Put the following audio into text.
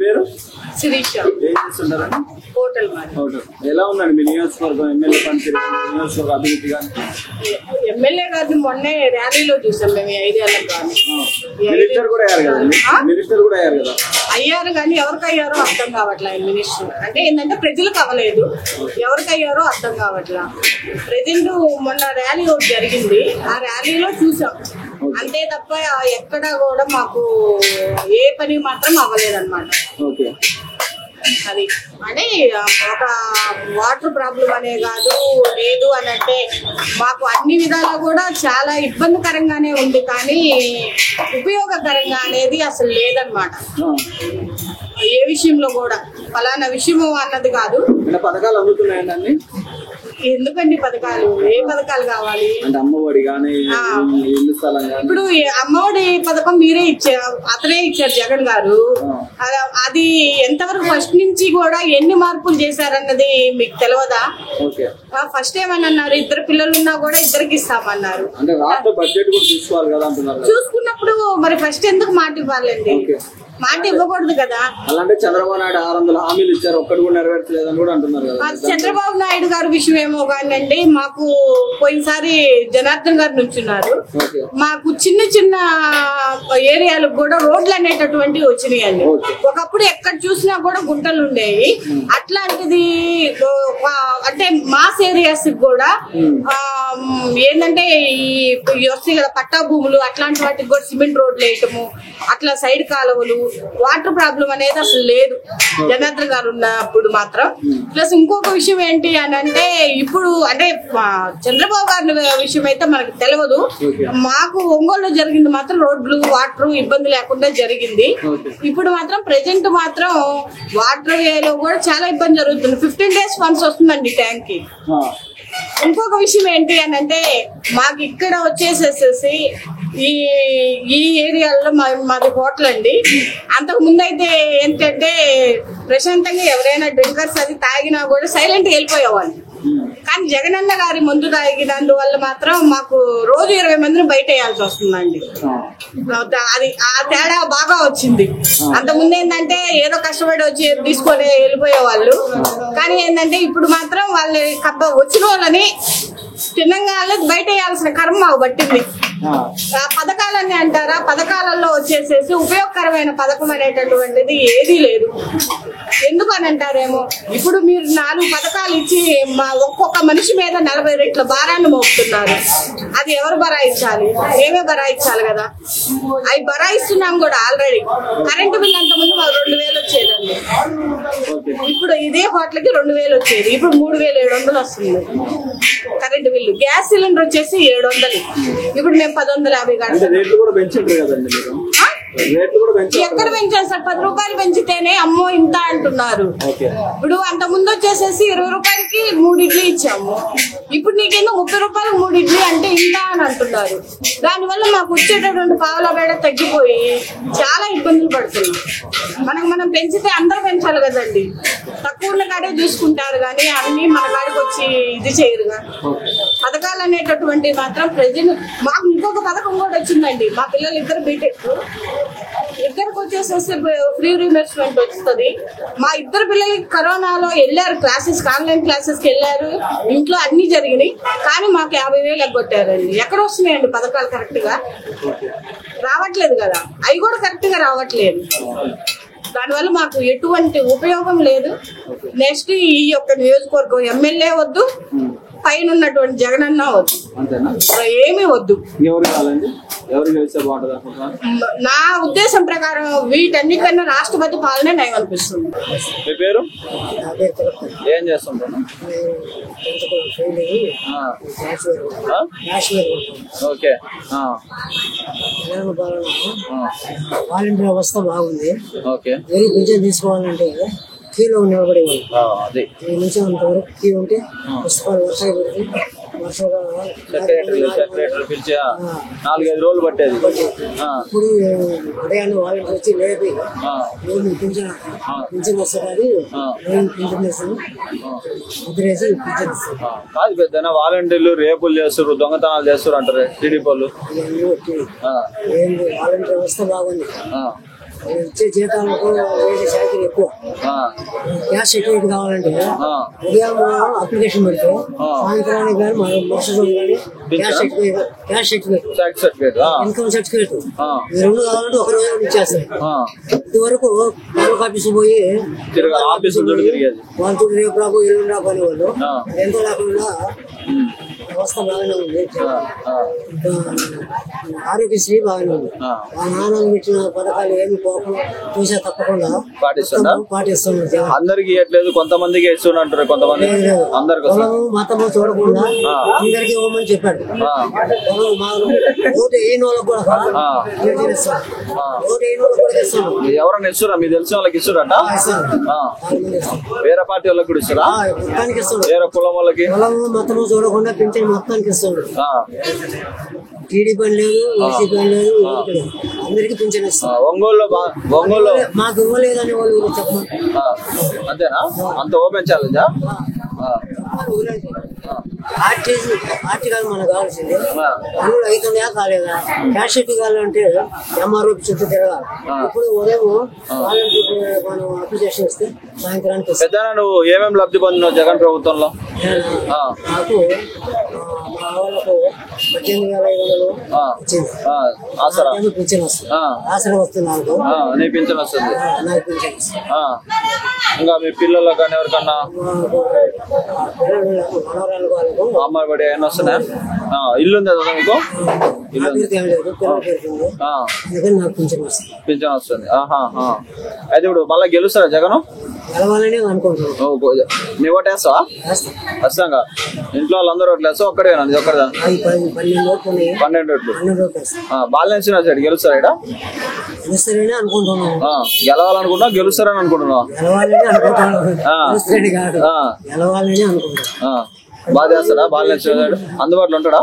పేరు? శిరీష. ఏం చేస్తుంటారండి? హోటల్. ఎలా ఉందండి మీ నియోజకవర్గం ఎమ్మెల్యే పనితీరు, నియోజకవర్గ అభివృద్ధి కానీ? ఎమ్మెల్యే గారిని మొన్నే ర్యాలీలో చూసాం మేము 5 ఏళ్ళ కానీ. మినిస్టర్ కూడా అయ్యారు కదండి, మినిస్టర్ కూడా అయ్యారు కదా? అయ్యారు కానీ ఎవరికి అయ్యారో అర్థం కావట్లేదు. మినిస్టర్ అంటే ఏంటంటే ప్రజలకు అవ్వలేదు, ఎవరికి అయ్యారో అర్థం కావట్లా. ప్రజెంట్ మొన్న ర్యాలీ ఒకటి జరిగింది, ఆ ర్యాలీలో చూసాం అంతే తప్ప ఎక్కడ కూడా మాకు ఏ పని మాత్రం అవ్వలేదన్నమాట. అది అంటే ఒక వాటర్ ప్రాబ్లం అనే కాదు, లేదు అని అంటే మాకు అన్ని విధాలా కూడా చాలా ఇబ్బందికరంగానే ఉంది, కానీ ఉపయోగకరంగా అనేది అసలు లేదన్నమాట. ఏ విషయంలో కూడా ఫలానా విషయము అన్నది కాదు. పథకాలు అందుతున్నాయండి? ఎందుకండి పథకాలు? ఏ పథకాలు కావాలి? అమ్మఒడి కానీ, ఇప్పుడు అమ్మఒడి పథకం మీరే ఇచ్చారు, అతనే ఇచ్చారు జగన్ గారు. అది ఎంతవరకు ఫస్ట్ నుంచి కూడా ఎన్ని మార్పులు చేశారన్నది మీకు తెలియదా? ఫస్ట్ ఏమని అన్నారు, 2 పిల్లలు ఉన్నా కూడా 2కి ఇస్తామన్నారు. చూసుకున్నప్పుడు మరి ఫస్ట్ ఎందుకు మాట ఇవ్వాలండి? మాట ఇవ్వకూడదు కదా. అలాంటి చంద్రబాబు నాయుడు 600 హామీలు ఇచ్చారు, ఒక్కటి కూడా నెరవేర్చలేదని కూడా అంటున్నారు కదా. చంద్రబాబు నాయుడు గారి విషయం ఏమో కానండి, మాకు పోయినసారి జనార్దన్ గారు నుంచున్నారు, మాకు చిన్న చిన్న ఏరియాలకు కూడా రోడ్లు అనేటటువంటివి వచ్చినాయండి. ఒకప్పుడు ఎక్కడ చూసినా కూడా గుంటలు ఉండేవి. అట్లాంటిది అంటే మాస్ ఏరియాస్ కూడా ఏంటంటే ఈ వస్తాయి కదా పట్టా భూములు, అట్లాంటి వాటికి కూడా సిమెంట్ రోడ్లు వేయటము, అట్లా సైడ్ కాలువలు, వాటర్ ప్రాబ్లం అనేది అసలు లేదు జనార్దన్ గారు ఉన్నప్పుడు మాత్రం. ప్లస్ ఇంకొక విషయం ఏంటి అని అంటే, ఇప్పుడు అంటే చంద్రబాబు గారి విషయం అయితే మనకు తెలియదు, మాకు ఒంగోలులో జరిగింది మాత్రం రోడ్లు వాటర్ ఇబ్బంది లేకుండా జరిగింది. ఇప్పుడు మాత్రం ప్రెజెంట్ మాత్రం వాటర్ వేలో కూడా చాలా ఇబ్బంది జరుగుతుంది. 15 days వన్స్ వస్తుందండి ట్యాంక్ కి. ఇంకొక విషయం ఏంటి అని అంటే, మాకు ఇక్కడ వచ్చేసేసి ఈ ఏరియాలో మాది హోటల్ అండి. అంతకు ముందు అయితే ఏంటంటే ప్రశాంతంగా ఎవరైనా డ్రింకర్స్ అది తాగినా కూడా సైలెంట్ గా వెళ్ళిపోయేవాళ్ళు. కానీ జగనన్న గారి మందు తాగినందువల్ల మాత్రం మాకు రోజు 20 మందిని బయట వేయాల్సి వస్తుందండి. అది ఆ తేడా బాగా వచ్చింది. అంతకుముందు ఏంటంటే ఏదో కష్టపడి వచ్చి తీసుకొని వెళ్ళిపోయే వాళ్ళు, కానీ ఏంటంటే ఇప్పుడు మాత్రం వాళ్ళు వచ్చిన వాళ్ళని తినంగా బయట వేయాల్సిన కర్మ పట్టింది. పథకాలన్నీ అంటారా, పథకాలలో వచ్చేసేసి ఉపయోగకరమైన పథకం అనేటటువంటిది ఏదీ లేదు. ఎందుకు అని అంటారేమో, ఇప్పుడు మీరు 4 పథకాలు ఇచ్చి ఒక్కొక్క మనిషి మీద 40 రెట్ల భారాన్ని మోపుతున్నారు. అది ఎవరు భరాయించాలి? మేమే భరాయించాలి కదా. అవి భరాయిస్తున్నాం కూడా ఆల్రెడీ. కరెంటు బిల్లు అంత ముందు మాకు 2000 వచ్చేదండి, ఇప్పుడు ఇదే హోటల్కి 2000 వచ్చేది, ఇప్పుడు 3700 వస్తుంది కరెంటు బిల్లు. గ్యాస్ సిలిండర్ వచ్చేసి 700, ఇప్పుడు మేము 1150 ఎక్కడ పెంచారు సార్? 10 రూపాయలు పెంచితేనే అమ్మో ఇంత అంటున్నారు. ఇప్పుడు అంత ముందు వచ్చేసేసి 20 రూపాయలకి 3 ఇడ్లీ ఇచ్చాము, ఇప్పుడు నీకేమో 30 రూపాయలు 3 ఇడ్లీ అంటే ఇంత అని అంటున్నారు. దానివల్ల మాకు వచ్చేటటువంటి పావుల వేడ తగ్గిపోయి చాలా ఇబ్బందులు పడుతున్నాం. మనం పెంచితే అందరూ పెంచాలి కదండి. తక్కువ ఉన్న కాడే చూసుకుంటారు కానీ అన్ని మన కాడికి వచ్చి ఇది చేయరుగా. పథకాలు అనేటటువంటి మాత్రం ప్రజలు మాకు ఇంకొక పథకం కూడా వచ్చిందండి. మా పిల్లలు 2 బీటెక్, 2కి వచ్చేసేసి ఫ్రీ రీఇంబర్స్మెంట్ వస్తుంది. మా 2 పిల్లలకి కరోనాలో వెళ్ళారు క్లాసెస్, ఆన్లైన్ క్లాసెస్కి వెళ్ళారు, ఇంట్లో అన్ని జరిగినాయి, కానీ మాకు 50,000 ఎగ్గొట్టారండి. ఎక్కడ వస్తున్నాయండి పథకాలు? కరెక్ట్ గా రావట్లేదు కదా, అవి కూడా కరెక్ట్ గా రావట్లేదు. దానివల్ల మాకు ఎటువంటి ఉపయోగం లేదు. నెక్స్ట్ ఈ యొక్క నియోజకవర్గం ఎమ్మెల్యే వద్దు, పైన ఉన్నటువంటి జగనన్న వద్దు, ఏమీ వద్దు. నా ఉద్దేశం ప్రకారం వీటన్నిటికన్నా రాష్ట్రపతి పాలనే నయం అనిపిస్తుంది. మీ పేరు? ఏం చేస్తుంటాను? ఓకే. వాలంటీర్ వ్యవస్థ బాగుంది. ఓకే. పింఛన్ తీసుకోవాలంటే క్యూలో నిలబడేవాళ్ళు, నుంచి అంతవరకు క్యూ ఉంటే పుస్తకాలు వర్షాలు పెడితే పిలిచి 4-5 రోజులు పట్టేది. ఇప్పుడు ఉదయాన్నే వాలంటీర్ వచ్చి లేపి పింఛన్ వస్తుంది, పింఛన్ వేస్తాను ముద్రేసి పింఛన్ ఇస్తాను. కాదు పెద్ద వాలంటీర్లు రేపులు చేస్తారు, దొంగతనాలు చేస్తారు అంటారు టీడీపీ వాళ్ళు. వాలంటీర్ వ్యవస్థ బాగుంది. ఇచ్చే జీతాలకు వేరే శాఖలు ఎక్కువ. క్యాష్ సర్టిఫికేట్ కావాలంటే ఉదయం అప్లికేషన్ పెడితే సాయంత్రానికి కానీ మరుసటి కానీ క్యాష్ సర్టిఫికేట్ ఇన్కమ్ సర్టిఫికేట్ ఈ రెండు కావాలంటే ఒక రోజు ఇచ్చేస్తాయి. ఇదివరకు బ్యాంక్ ఆఫీస్ పోయి వాళ్ళతో రేపు రాబో ఎల్లుండి రాబో అనేవాళ్ళు. ఎంతో లేకుండా వ్యవస్థ బాగానే ఉంది. ఆరోగ్యశ్రీ బాగానే ఉంది. ఆ నాన్నలు పెట్టిన పథకాలు ఏమి పోకుండా చూసా తప్పకుండా పాటిస్తున్నారు. అందరికి ఇవ్వట్లేదు, కొంతమందికి ఇస్తున్నట్టు, కొంతమంది పొలము మతము చూడకుండా అందరికి ఇవ్వమని చెప్పాడు. ఓటు వేయని వాళ్ళకి కూడా ఓటు వేయని వాళ్ళకి కూడా ఇస్తాను. ఎవరైనా ఇస్తురా? మీకు తెలిసిన వాళ్ళకి ఇస్తురట? వేరే పార్టీ వాళ్ళకి కూడా ఇస్తురా? మొత్తానికి ఇస్తాడు. వేరే కులం వాళ్ళకి పొలము మతము చూడకుండా పింఛన్ మొత్తానికి ఇస్తాడు. టీడీపీ అని లేదు, వైసీపీ అని లేదు, అందరికి పింఛన్ ఇస్తాం. ఒంగోలు మాకు ఇవ్వలేదని వాళ్ళు చెప్పండి. అంతేనా? అంత ఓపెన్ ఛాలెంజా? పార్టీ కాదు మనకు కావాల్సింది. పనులు అవుతున్నాయా కాలేదా? క్యాష్ షీట్ కావాలంటే ఎంఆర్ఓ చుట్టూ తిరగాలి. ఇప్పుడు ఉదయం మనం అప్లికేషన్ ఇస్తే సాయంత్రానికి నువ్వు ఏమేమి లబ్ధి పొందినావు జగన్ ప్రభుత్వంలో? నాకు మా వాళ్ళకు 18,500 వచ్చింది. పింఛన్ వస్తుంది. ఆసరా వస్తుంది నాకు. నీ పింఛన్ వస్తుంది. నాకు పింఛన్ వస్తుంది. ఇంకా మీ పిల్లలు కానీ ఎవరికన్నా అమ్మాయి బడి ఏమైనా వస్తున్నాయా? ఇల్లు ఉంది కదా మీకు? పింఛన్ వస్తుంది. అయితే ఇప్పుడు మళ్ళీ గెలుస్తారా జగన్? గెలవాలని అనుకుంటున్నాను. నీ ఓటు వేస్తావా? వస్తాగా. ఇంట్లో వాళ్ళందరూ ఓట్లు వేస్తా? ఒక్కడేనా? ఇది ఒక్కడదా? 12 ఓట్లు. బాలనేసి సైడ్ గెలుస్తారా? ఇక్కడ గెలుస్తారని అనుకుంటున్నాను. గెలవాలనుకుంటున్నా? గెలుస్తారని అనుకుంటున్నావు? గెలవాలని అనుకుంటున్నాను. బాగా చేస్తాడా? బాలనేసి అందుబాటులో ఉంటాడా?